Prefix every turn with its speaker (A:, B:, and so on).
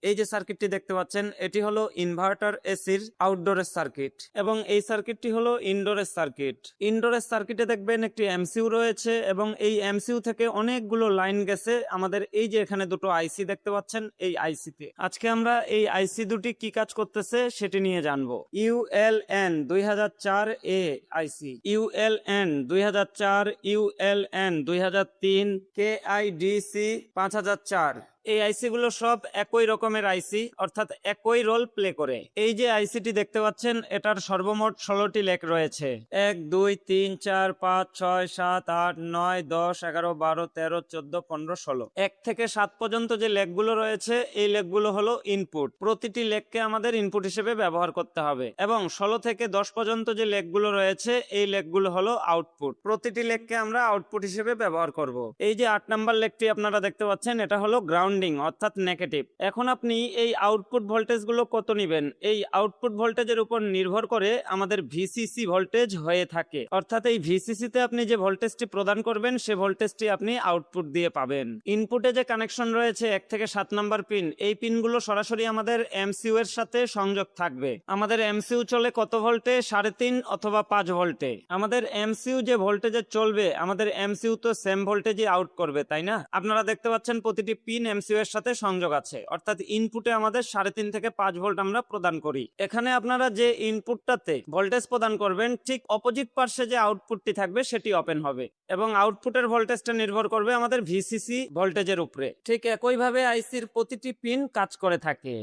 A: এই যে সার্কিটটি দেখতে পাচ্ছেন এটি হলো ইনভার্টার এসির আউটডোরের সার্কিট এবং এই সার্কিটটি হলো ইনডোরের সার্কিট। ইনডোরের সার্কিটে দেখবেন একটি এমসিইউ রয়েছে এবং এই এমসিইউ থেকে অনেকগুলো লাইন গেছে আমাদের এই যে এখানে দুটো আইসি দেখতে পাচ্ছেন এই আইসিতে। আজকে আমরা এই আইসি দুটি কি কাজ করতেছে সেটি নিয়ে জানবো। ULN 2004 এ আইসি, ULN 2004, ULN 2003, KIDC 5004। এই আইসি গুলো সব একই রকমের আইসি, অর্থাৎ একই রোল প্লে করে। এই যে আইসিটি দেখতে পাচ্ছেন এটার সর্বমোট 16টি লেগ রয়েছে। 1 2 3 4 5 6 7 8 9 10 11 12 13 14 15 16। 1 থেকে 7 পর্যন্ত যে লেগগুলো রয়েছে এই লেগগুলো হলো ইনপুট। প্রতিটি লেগকে আমাদের ইনপুট হিসেবে ব্যবহার করতে হবে এবং 16 থেকে 10 পর্যন্ত যে লেগগুলো রয়েছে এই লেগগুলো হলো আউটপুট। প্রতিটি লেগকে আমরা আউটপুট হিসেবে ব্যবহার করব। এই যে 8 নাম্বার লেগটি আপনারা দেখতে পাচ্ছেন এটা হলো গ্রাউন্ড অর্থাৎ নেগেটিভ। এখন আপনি এই আউটপুট ভোল্টেজ গুলো কত নেবেন, এই আউটপুট ভোল্টেজের উপর নির্ভর করে আমাদের ভিসিসি ভোল্টেজ হয়ে থাকে। অর্থাৎ এই ভিসিসি তে আপনি যে ভোল্টেজটি প্রদান করবেন সে ভোল্টেজটি আপনি আউটপুট দিয়ে পাবেন। ইনপুটে যে কানেকশন রয়েছে 1 থেকে 7 নাম্বার পিন, এই পিনগুলো সরাসরি আমাদের এমসিইউ এর সাথে সংযোগ থাকবে। আমাদের এমসিইউ চলে কত ভোল্টে? 3.5 অথবা 5 ভোল্টে। আমাদের এমসিইউ যে ভোল্টেজে চলবে আমাদের এমসিইউ তো সেম ভোল্টেজই আউট করবে, তাই না? আপনারা দেখতে পাচ্ছেন প্রতিটি পিন এমসিইউ এর সাথে সংযোগ আছে, অর্থাৎ ইনপুটে আমাদের 3.5 থেকে 5 ভোল্ট আমরা প্রদান করি। এখানে আপনারা যে ইনপুটটাতে ভোল্টেজ প্রদান করবেন ঠিক অপোজিট পার্শ্বে যে আউটপুটটি থাকবে সেটি ওপেন হবে এবং আউটপুটের ভোল্টেজটা নির্ভর করবে আমাদের ভিসিসি ভোল্টেজের উপরে। ঠিক একইভাবে আইসির প্রতিটি পিন কাজ করে থাকে।